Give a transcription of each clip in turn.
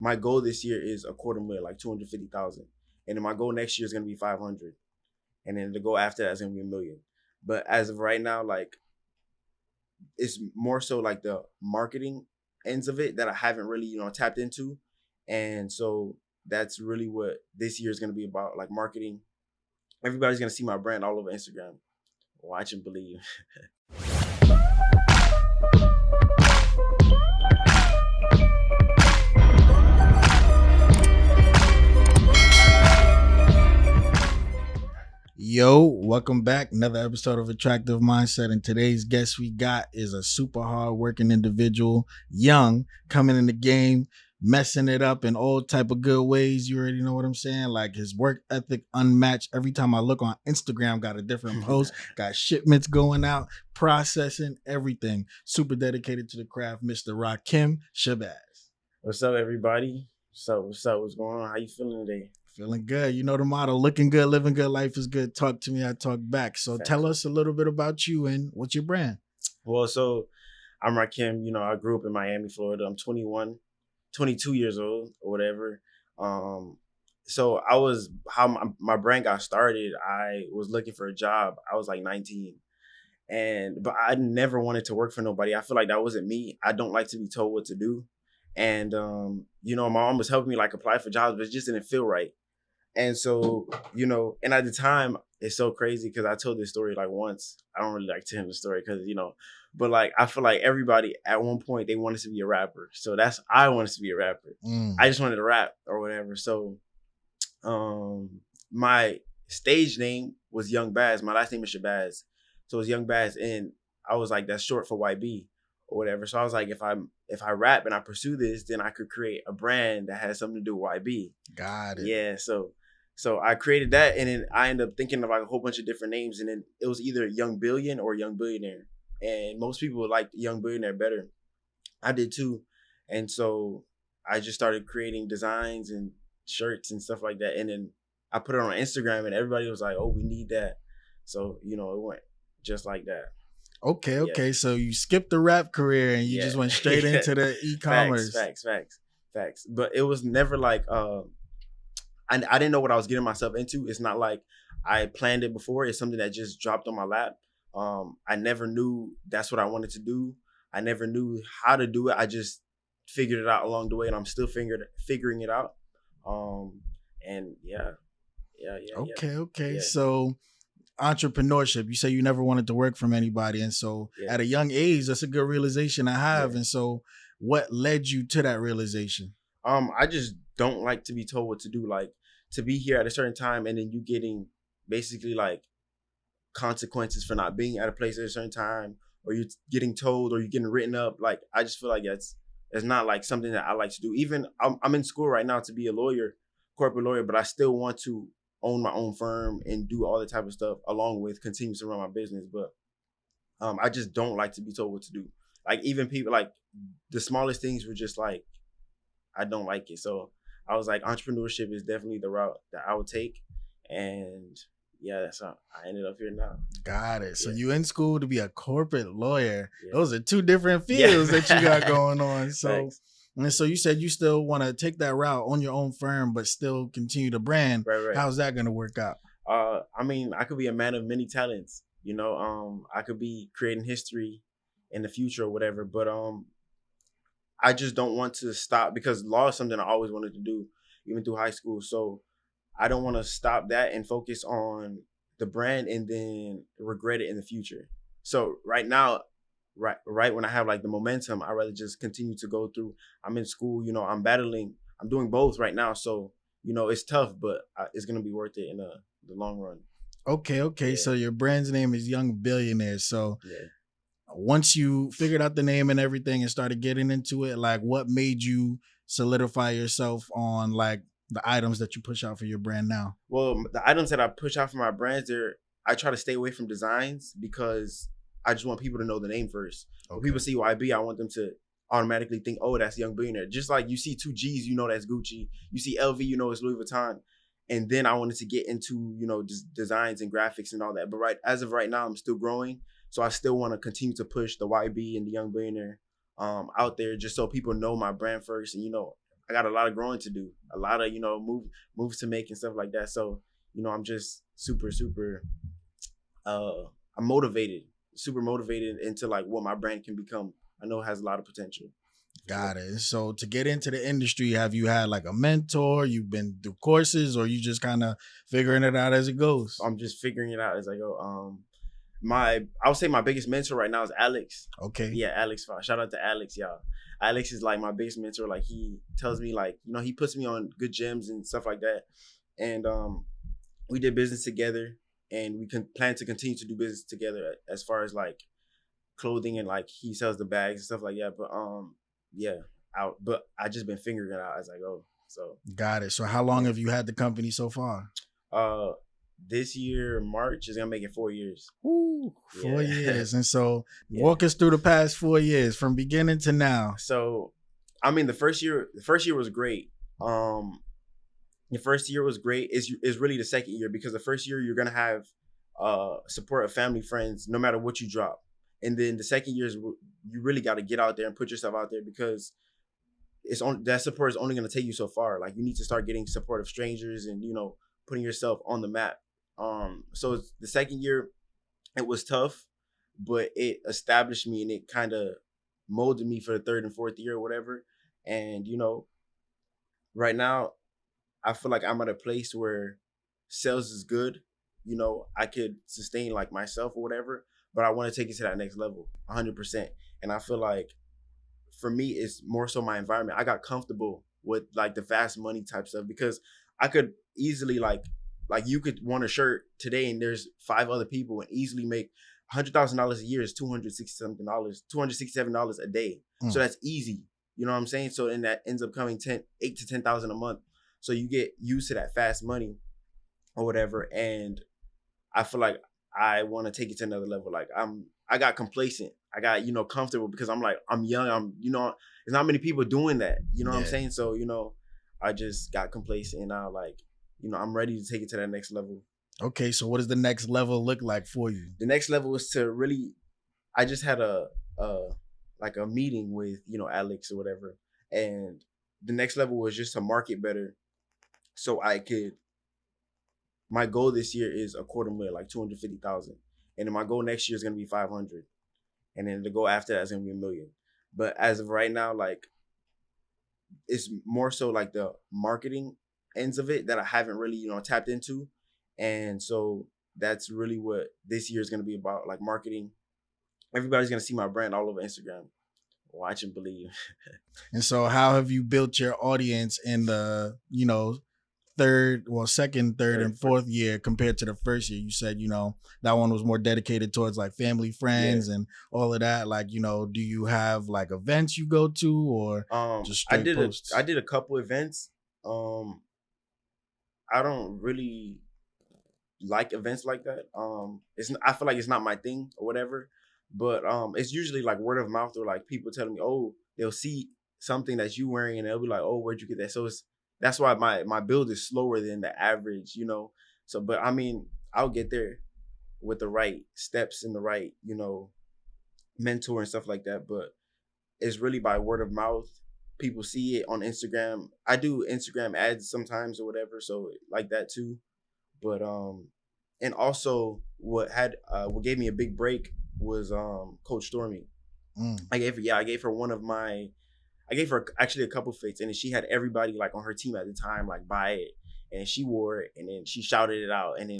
my goal this year is a quarter million, like 250,000, and then my goal next year is gonna be 500, and then the goal after that is gonna be a million. But as of right now, like it's more so like the marketing ends of it that I haven't really tapped into, and so that's really what this year is gonna be about, like marketing. Everybody's gonna see my brand all over Instagram. Watch and believe. Yo, welcome back. Another episode of Attractive Mindset. And today's guest we got is a super hard working individual, young, coming in the game, messing it up in all type of good ways. You already know what I'm saying. Like his work ethic unmatched. Every time I look on Instagram, got a different post, got shipments going out, processing, everything. Super dedicated to the craft, Mr. Rakim Shabazz. What's up, everybody? What's up? What's going on? How you feeling today? Feeling good. You know the motto, looking good, living good, life is good. Talk to me, I talk back. So tell us a little bit about you and what's your brand? Well, so I'm Rakim. I grew up in Miami, Florida. I'm 21, 22 years old or whatever. So how my brand got started. I was looking for a job. I was like 19, but I never wanted to work for nobody. I feel like that wasn't me. I don't like to be told what to do. And my mom was helping me like apply for jobs, but it just didn't feel right. And so, and at the time, it's so crazy because I told this story like once. I don't really like telling the story because, but like I feel like everybody at one point they wanted to be a rapper. So I wanted to be a rapper. I just wanted to rap or whatever. So my stage name was Young Baz. My last name is Shabazz. So it was Young Baz. And I was like, that's short for YB or whatever. So I was like, if I rap and I pursue this, then I could create a brand that has something to do with YB. Got it. Yeah. So I created that, and then I ended up thinking of like a whole bunch of different names, and then it was either Young Billion or Young Billionaire. And most people liked Young Billionaire better. I did too. And so I just started creating designs and shirts and stuff like that. And then I put it on Instagram, and everybody was like, "Oh, we need that." So it went just like that. Okay. Yeah. So you skipped the rap career and you just went straight into the e-commerce. Facts. But it was never like I didn't know what I was getting myself into. It's not like I planned it before. It's something that just dropped on my lap. I never knew that's what I wanted to do. I never knew how to do it. I just figured it out along the way, and I'm still figuring it out. And yeah. Okay. Yeah. So entrepreneurship, you say you never wanted to work from anybody, and so at a young age, that's a good realization to have. And so what led you to that realization? I just don't like to be told what to do, like to be here at a certain time and then you getting basically like consequences for not being at a place at a certain time, or you getting told, or you getting written up. Like I just feel like that's not like something that I like to do. Even I'm in school right now to be a lawyer, corporate lawyer, but I still want to own my own firm and do all the type of stuff along with continue to run my business. But I just don't like to be told what to do. Like even people, like the smallest things were just like, I don't like it. So I was like, entrepreneurship is definitely the route that I would take. And yeah, that's how I ended up here now. Got it. So you in school to be a corporate lawyer. Those are two different fields that you got going on. So Thanks. And so you said you still want to take that route on your own firm, but still continue to brand. Right. How's that going to work out? I mean, I could be a man of many talents. I could be creating history in the future or whatever. But I just don't want to stop because law is something I always wanted to do, even through high school. So I don't want to stop that and focus on the brand and then regret it in the future. So right now, right when I have like the momentum, I rather just continue to go through. I'm in school, I'm battling. I'm doing both right now. So, it's tough, but it's going to be worth it in the long run. Okay. Yeah. So your brand's name is Young Billionaire. So once you figured out the name and everything and started getting into it, like what made you solidify yourself on like the items that you push out for your brand now? Well, the items that I push out for my brands, I try to stay away from designs because I just want people to know the name first. Okay. When people see YB, I want them to automatically think, oh, that's Young Billionaire. Just like you see two G's, that's Gucci. You see LV, it's Louis Vuitton. And then I wanted to get into, designs and graphics and all that. But as of right now, I'm still growing. So I still want to continue to push the YB and the Young Billionaire out there just so people know my brand first. And, I got a lot of growing to do, a lot of, moves to make and stuff like that. So, I'm just super, uh, I'm motivated, super motivated into like what my brand can become. I know it has a lot of potential. Got it. So to get into the industry, have you had like a mentor? You've been through courses, or you just kind of figuring it out as it goes? I'm just figuring it out as I go. I would say my biggest mentor right now is Alex. Okay. Yeah, Alex. Shout out to Alex, y'all. Alex is like my biggest mentor. Like he tells me like, he puts me on good gyms and stuff like that. And we did business together, and we can plan to continue to do business together as far as like clothing, and like he sells the bags and stuff like that. But yeah, but I just been figuring it out as I go. So got it. So how long have you had the company so far? This year March is gonna make it 4 years. Ooh, 4 years. And so walk us through the past 4 years from beginning to now. So I mean, the first year was great. The first year was great. Is really the second year, because the first year you're gonna have support of family, friends, no matter what you drop. And then the second year is you really got to get out there and put yourself out there, because that support is only going to take you so far. Like you need to start getting support of strangers and putting yourself on the map. So the second year, it was tough, but it established me and it kind of molded me for the third and fourth year or whatever. And right now, I feel like I'm at a place where sales is good. I could sustain like myself or whatever, but I want to take it to that next level 100%. And I feel like for me, it's more so my environment. I got comfortable with like the fast money type stuff, because I could easily like you could want a shirt today and there's 5 other people and easily make $100,000 a year is $267 a day. So that's easy. You know what I'm saying? So and that ends up coming 8 to 10,000 a month. So you get used to that fast money or whatever. And I feel like I want to take it to another level. Like I got complacent. I got, comfortable, because I'm young. there's not many people doing that. You know what I'm saying? So, I just got complacent, and now like, I'm ready to take it to that next level. Okay. So what does the next level look like for you? The next level is to really, I just had a meeting with, Alex or whatever. And the next level was just to market better, so I could, my goal this year is $250,000, like 250,000. And then my goal next year is going to be 500. And then the goal after that is going to be $1 million. But as of right now, like, it's more so like the marketing ends of it that I haven't really, tapped into. And so that's really what this year is going to be about, like marketing. Everybody's going to see my brand all over Instagram. Watch and believe. And so how have you built your audience in the, second, third, and fourth year compared to the first year? You said, that one was more dedicated towards like family, friends, and all of that. Like, do you have like events you go to, or just straight posts? I did a couple events. I don't really like events like that. I feel like it's not my thing or whatever. But it's usually like word of mouth, or like people telling me, oh, they'll see something that you wearing and they'll be like, oh, where'd you get that? So that's why my build is slower than the average, So, but I mean, I'll get there with the right steps and the right, mentor and stuff like that. But it's really by word of mouth. People see it on Instagram. I do Instagram ads sometimes or whatever, so like that too. But and also what gave me a big break was Coach Stormy. I gave her actually a couple fits, and then she had everybody like on her team at the time like buy it, and she wore it, and then she shouted it out, and then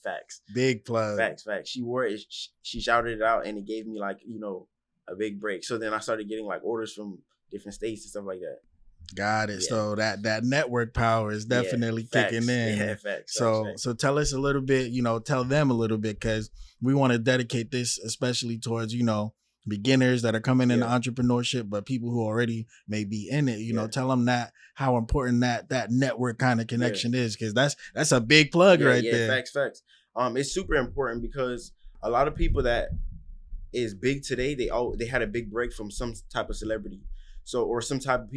facts, big plug, facts. She wore it, she shouted it out, and it gave me like a big break. So then I started getting like orders from different states and stuff like that. Got it. Yeah. So that network power is definitely kicking in. Yeah, facts. So tell us a little bit, tell them a little bit, because we want to dedicate this especially towards, beginners that are coming into entrepreneurship, but people who already may be in it, tell them how important that network kind of connection is, because that's a big plug right there. Facts. It's super important, because a lot of people that is big today, they had a big break from some type of celebrity. So, or some type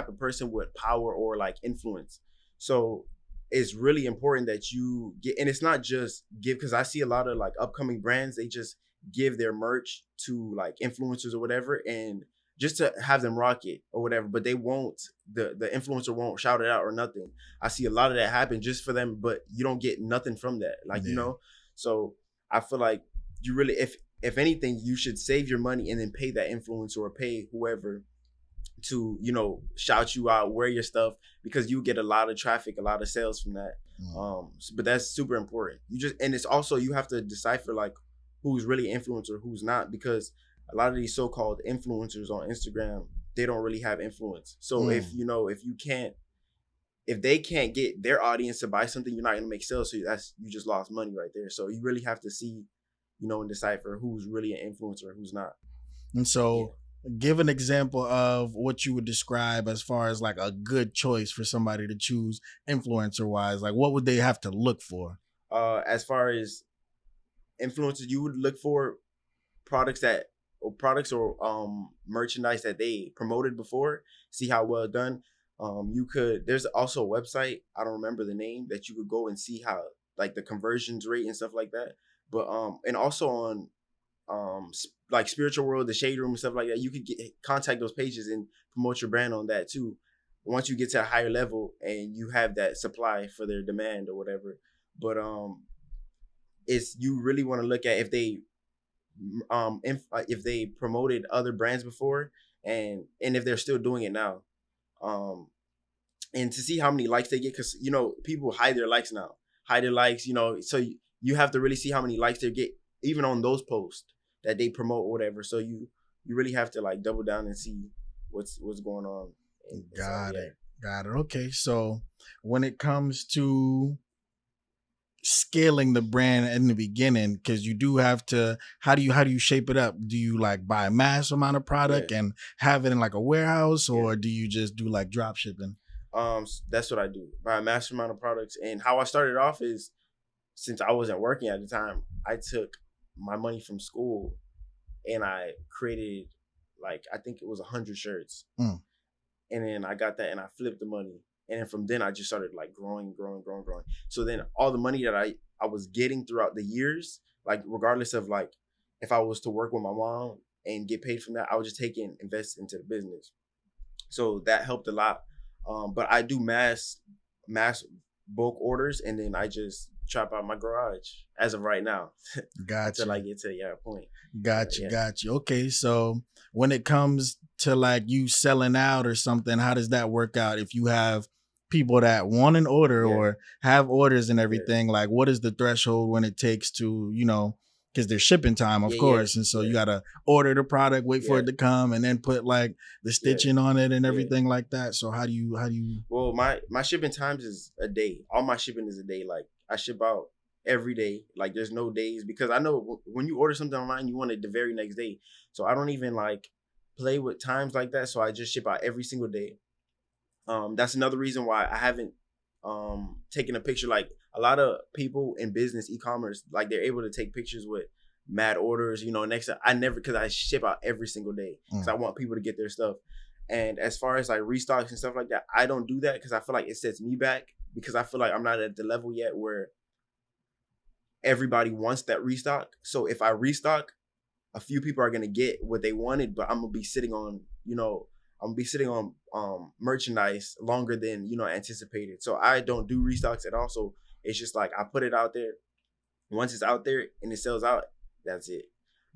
of person with power or like influence. So it's really important that you get, and it's not just give, because I see a lot of like upcoming brands, they just give their merch to like influencers or whatever, and just to have them rock it or whatever, but they won't, the influencer won't shout it out or nothing. I see a lot of that happen just for them, but you don't get nothing from that. Like, you Yeah. know, so I feel like you really, if anything, you should save your money and then pay that influencer or pay whoever to, you know, shout you out, wear your stuff, because you get a lot of traffic, a lot of sales from that. But that's super important. You just, and it's also, you have to decipher like who's really influencer, who's not, because a lot of these so-called influencers on Instagram, they don't really have influence. So if you know, if they can't get their audience to buy something, you're not gonna make sales. So that's, you just lost money right there. So you really have to see, you know, and decipher who's really an influencer, who's not. And so give an example of what you would describe as far as like a good choice for somebody to choose influencer wise. Like what would they have to look for? As far as influencers, you would look for products or merchandise that they promoted before, see how well done. You could, there's also a website, I don't remember the name, that you could go and see how, like, the conversions rate and stuff like that. But and also on like Spiritual World, the Shade Room and stuff like that, you could contact those pages and promote your brand on that too, once you get to a higher level and you have that supply for their demand or whatever. But it's, you really want to look at if they promoted other brands before, and if they're still doing it now, and to see how many likes they get, because, you know, people hide their likes now, you know, so you have to really see how many likes they get even on those posts that they promote or whatever. So you really have to like double down and see what's going on. Got it. Okay, so when it comes to scaling the brand in the beginning, because you do have to, how do you shape it up? Do you like buy a mass amount of product and have it in like a warehouse, or do you just do like drop shipping? That's what I do, buy a mass amount of products. And how I started off is, since I wasn't working at the time, I took my money from school and I created, like, I think it was 100 shirts. And then I got that and I flipped the money. And then from then I just started like growing. So then all the money that I was getting throughout the years, like regardless of like if I was to work with my mom and get paid from that, I would just take it and invest into the business. So that helped a lot. But I do mass bulk orders, and then I just trap out my garage as of right now. Gotcha. Until I get to a point. Gotcha. Okay, so when it comes to like you selling out or something, how does that work out? If you have people that want an order or have orders and everything, like what is the threshold when it takes to, you know, because there's shipping time, of course. And so you got to order the product, wait for it to come, and then put like the stitching on it and everything like that. So how do you? Well, my shipping times is a day. All my shipping is a day. Like I ship out every day. Like there's no days, because I know when you order something online, you want it the very next day. So I don't even like play with times like that. So I just ship out every single day. That's another reason why I haven't taken a picture. Like a lot of people in business, e-commerce, like they're able to take pictures with mad orders, you know. Next time, I never, because I ship out every single day because I want people to get their stuff. And as far as like restocks and stuff like that, I don't do that because I feel like it sets me back, because I feel like I'm not at the level yet where everybody wants that restock. So if I restock, a few people are gonna get what they wanted, but I'm gonna be sitting on, you know, merchandise longer than, you know, anticipated. So I don't do restocks at all. So it's just like I put it out there. Once it's out there and it sells out, that's it.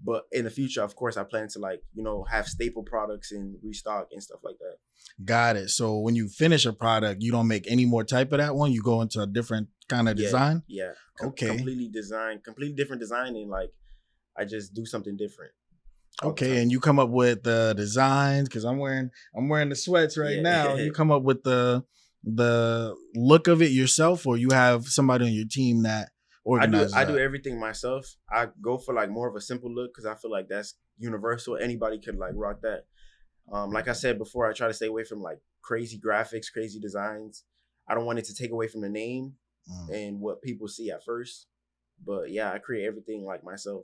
But in the future, of course, I plan to, like, you know, have staple products and restock and stuff like that. Got it. So when you finish a product, you don't make any more type of that one. You go into a different kind of design. Yeah. Okay. Completely different design, and like I just do something different. Okay, and you come up with the designs, because I'm wearing the sweats right now. You come up with the look of it yourself, or you have somebody on your team that organizes I do everything myself. I go for like more of a simple look because I feel like that's universal. Anybody could like rock that. Like I said before, I try to stay away from like crazy graphics, crazy designs. I don't want it to take away from the name and what people see at first. But yeah, I create everything like myself.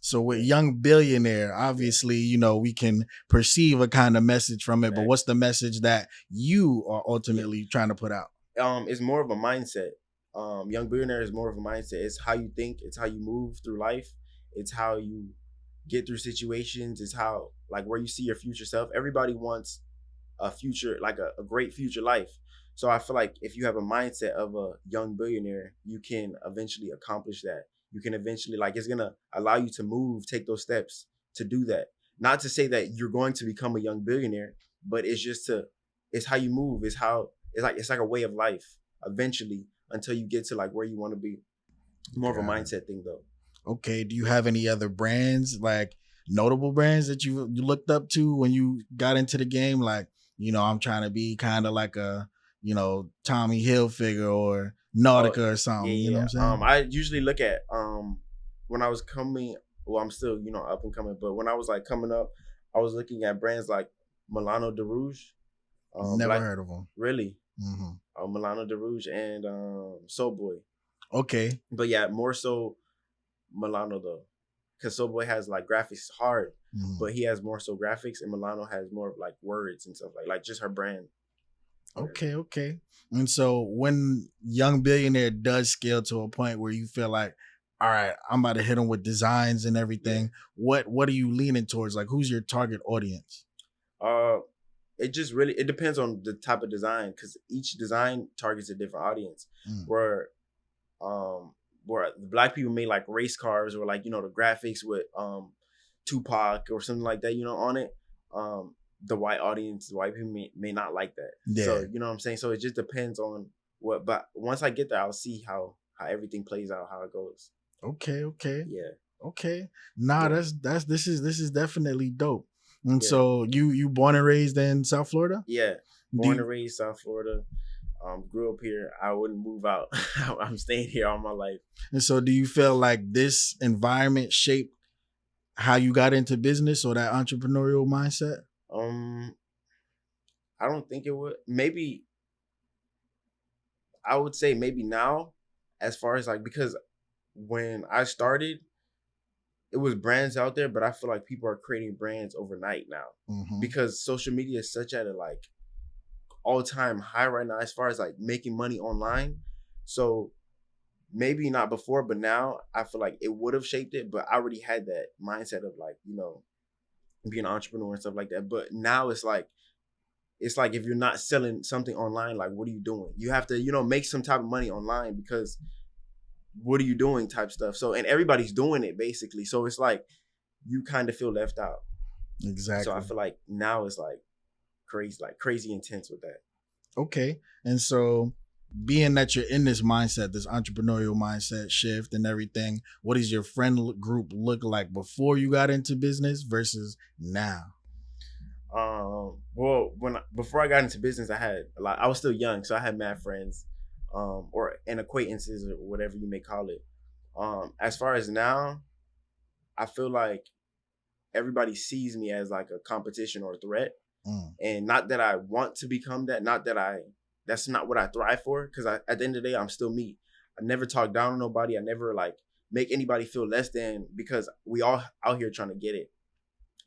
So with Young Billionaire, obviously, you know, we can perceive a kind of message from it, but what's the message that you are ultimately trying to put out? It's more of a mindset. Young Billionaire is more of a mindset. It's how you think. It's how you move through life. It's how you get through situations. It's how like where you see your future self. Everybody wants a future, like a great future life. So I feel like if you have a mindset of a young billionaire, you can eventually accomplish that. You can eventually, like, it's gonna allow you to move, take those steps to do that. Not to say that you're going to become a young billionaire, but it's just to, it's how you move. It's like a way of life eventually until you get to like where you want to be. More of a Got it. mindset thing though. Okay. Do you have any other brands, like notable brands that you looked up to when you got into the game? Like, I'm trying to be kind of like a, Tommy Hilfiger or Oh, Nautica or yeah, something. You know yeah. what I'm saying? I usually look at when I was coming. Well, I'm still up and coming, but when I was like coming up, I was looking at brands like Milano de Rouge, Never Black, heard of them. really, Hmm. Milano de Rouge and Soul Boy. Okay. But yeah, more so Milano though, because Soul Boy has like graphics hard, Mhm. but he has more so graphics, and Milano has more of like words and stuff like just her brand. Whatever. Okay, okay. And so when Young Billionaire does scale to a point where you feel like, all right, I'm about to hit them with designs and Yeah. everything, what are you leaning towards? Like, who's your target audience? Uh, it just really it depends on the type of design because each design targets a different audience. Mm. Where where the black people made like race cars or like the graphics with Tupac or something like that on it. The white audience, the white people may not like that. So Yeah. you know what I'm saying. So it just depends on what. But once I get there, I'll see how everything plays out, how it goes. Okay, okay, Yeah, okay. Nah, yeah, that's this is definitely dope. And yeah, so you born and raised in South Florida? yeah. Do Born you, and raised South Florida. Grew up here. I wouldn't move out. I'm staying here all my life. and so do you feel like this environment shaped how you got into business or that entrepreneurial mindset? Um, I don't think it would. Maybe I would say maybe now, as far as like because when I started, it was brands out there, but I feel like people are creating brands overnight now Hmm. because social media is such at a like all time high right now as far as like making money online. So maybe not before, but now I feel like it would have shaped it. But I already had that mindset of like being an entrepreneur and stuff like that. But now it's like if you're not selling something online, like what are you doing? You have to make some type of money online because what are you doing type stuff. So and everybody's doing it basically. So it's like you kind of feel left out. So I Exactly. feel like now it's like crazy intense with that. Okay. And so being that you're in this mindset, this entrepreneurial mindset shift and everything, what does your group look like before you got into business versus now? Well, before I got into business, I had a lot. I was still young, so I had mad friends, or and acquaintances or whatever you may call it. As far as now, I feel like everybody sees me as like a competition or a threat, Mm. and not that I want to become that. Not that that's not what I thrive for. Because at the end of the day, I'm still me. I never talk down on nobody. I never like make anybody feel less than because we all out here trying to get it.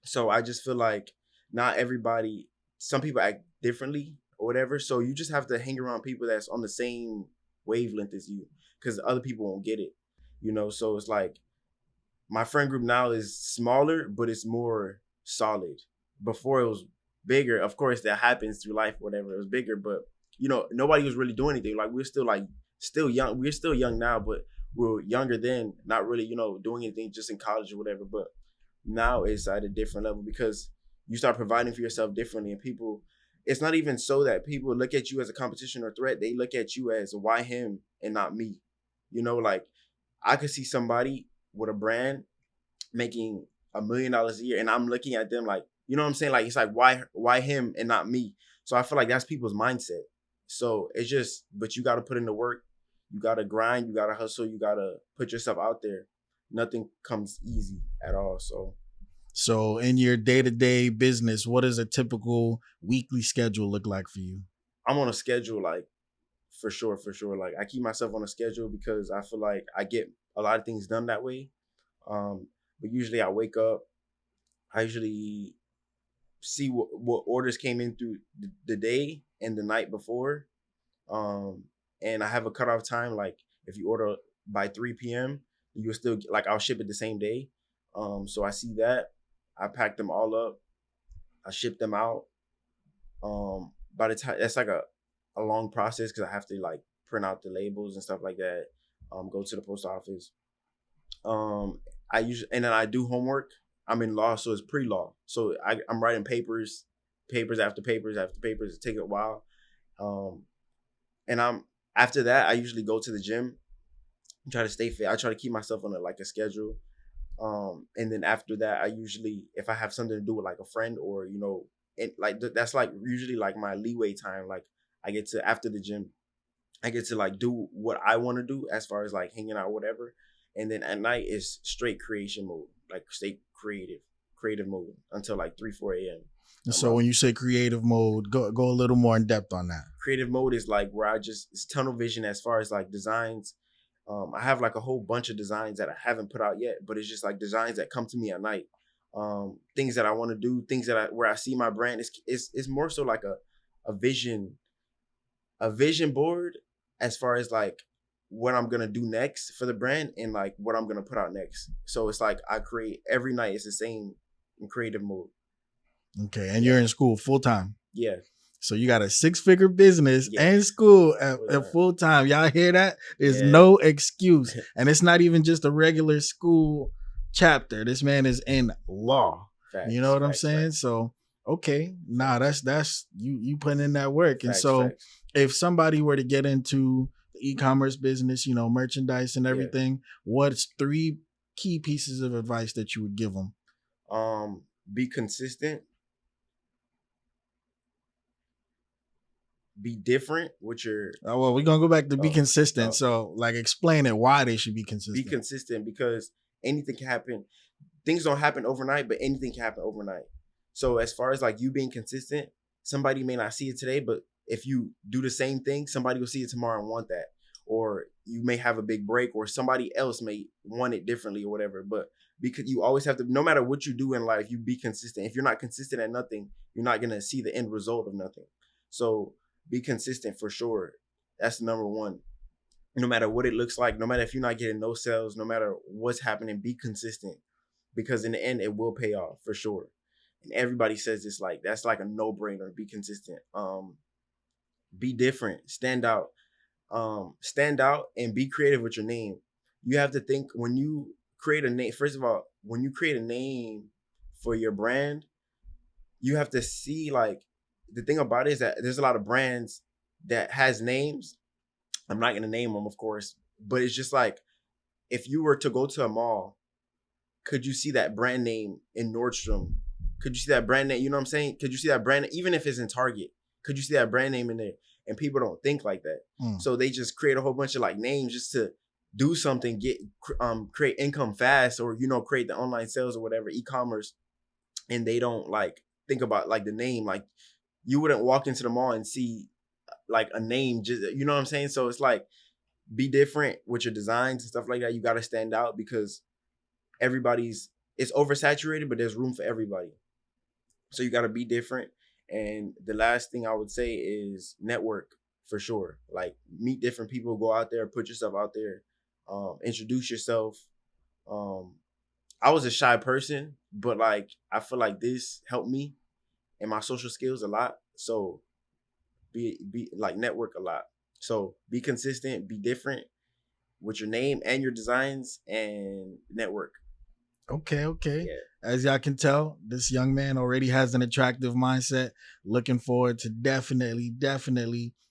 So I just feel like not everybody. Some people act differently or whatever. So you just have to hang around people that's on the same wavelength as you, because other people won't get it. So it's like my friend group now is smaller, but it's more solid. Before it was bigger. Of course, that happens through life, whatever. It was bigger, but nobody was really doing anything. Like we're still still young. We're still young now, but we were younger then, not really, doing anything just in college or whatever. But now it's at a different level because you start providing for yourself differently, and people. It's not even so that people look at you as a competition or threat. They look at you as why him and not me. Like I could see somebody with a brand making $1 million a year, and I'm looking at them like, you know what I'm saying? Like it's like why him and not me? So I feel like that's people's mindset. So it's just, but you got to put in the work, you got to grind, you got to hustle, you got to put yourself out there. Nothing comes easy at all. So So in your day-to-day business, what does a typical weekly schedule look like for you? I'm on a schedule, like for sure. Like I keep myself on a schedule because I feel like I get a lot of things done that way. But usually I wake up. I usually see what orders came in through the day and the night before. Um, and I have a cutoff time. Like if you order by 3 p.m., you'll still like I'll ship it the same day. So I see that. I pack them all up. I ship them out. By the time that's like a long process because I have to like print out the labels and stuff like that. Go to the post office. Um, I usually and then I do homework. I'm in law, so it's pre-law. So I'm writing papers after papers after papers. It takes a while. Um, and I'm after that, I usually go to the gym. Try to stay fit. I try to keep myself on a schedule. And then after that, I usually, if I have something to do with like a friend or that's like usually like my leeway time. Like I get to after the gym, I get to like do what I want to do as far as like hanging out, or whatever. And then at night is straight creation mode, like stay creative mode until like 3-4 a.m. And so when you say creative mode, go a little more in depth on that. Creative mode is like where it's tunnel vision as far as like designs. I have like a whole bunch of designs that I haven't put out yet, but it's just like designs that come to me at night. Things that I want to do, things where I see my brand. It's more so like a vision board as far as like what I'm gonna do next for the brand and like what I'm gonna put out next. So it's like I create every night. It's the same in creative mode. Okay, and you're in school full time. Yeah. So you got a 6-figure business and school at full time. Y'all hear that? There's no excuse. And it's not even just a regular school chapter. This man is in law. Facts, you know what I'm saying? Facts. So, okay. Nah, that's you putting in that work. And so if somebody were to get into the e-commerce business, you know, merchandise and everything, what's 3 key pieces of advice that you would give them? Be consistent. Be different with your well, we're gonna go back to be consistent. So like explain it why they should be consistent. Be consistent because anything can happen. Things don't happen overnight, but anything can happen overnight. So as far as like you being consistent, somebody may not see it today, but if you do the same thing, somebody will see it tomorrow and want that. Or you may have a big break, or somebody else may want it differently or whatever. But because you always have to, no matter what you do in life, you be consistent. If you're not consistent at nothing, you're not gonna see the end result of nothing. So be consistent for sure. That's number one. No matter what it looks like, no matter if you're not getting no sales, no matter what's happening, be consistent. Because in the end, it will pay off for sure. And everybody says it's like, that's like a no-brainer. Be consistent. Be different. Stand out. Stand out and be creative with your name. You have to think when you create a name, first of all, when you create a name for your brand, you have to see like, the thing about it is that there's a lot of brands that has names. I'm not going to name them, of course, but it's just like, if you were to go to a mall, could you see that brand name in Nordstrom? Could you see that brand name? You know what I'm saying? Could you see that brand, even if it's in Target, could you see that brand name in there? And people don't think like that. So they just create a whole bunch of like names just to do something, create income fast, or, you know, create the online sales or whatever, e-commerce. And they don't like think about like the name. Like, you wouldn't walk into the mall and see like a name, just, you know what I'm saying? So it's like, be different with your designs and stuff like that. You got to stand out because it's oversaturated, but there's room for everybody. So you got to be different. And the last thing I would say is network for sure. Like, meet different people, go out there, put yourself out there, introduce yourself. I was a shy person, but like, I feel like this helped me and my social skills a lot. So be like, network a lot. So be consistent, be different with your name and your designs, and network. Okay. Yeah. As y'all can tell, this young man already has an attractive mindset. Looking forward to definitely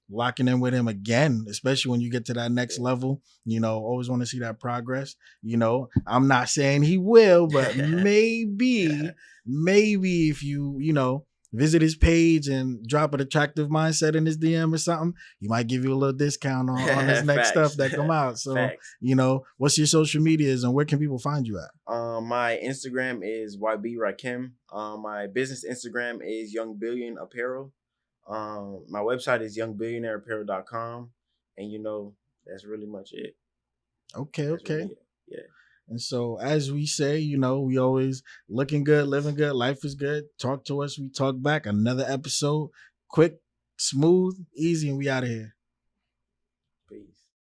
locking in with him again, especially when you get to that next level. You know, always want to see that progress. You know, I'm not saying he will, but maybe if you know, visit his page and drop an attractive mindset in his DM or something, he might give you a little discount on his next stuff that come out. So, you know, what's your social medias and where can people find you at? My Instagram is YB Rakim. My business Instagram is Young Billion Apparel. My website is youngbillionaireapparel.com. And, you know, that's really much it. Okay. Really yeah. And so, as we say, you know, we always looking good, living good, life is good. Talk to us, we talk back. Another episode, quick, smooth, easy, and we out of here.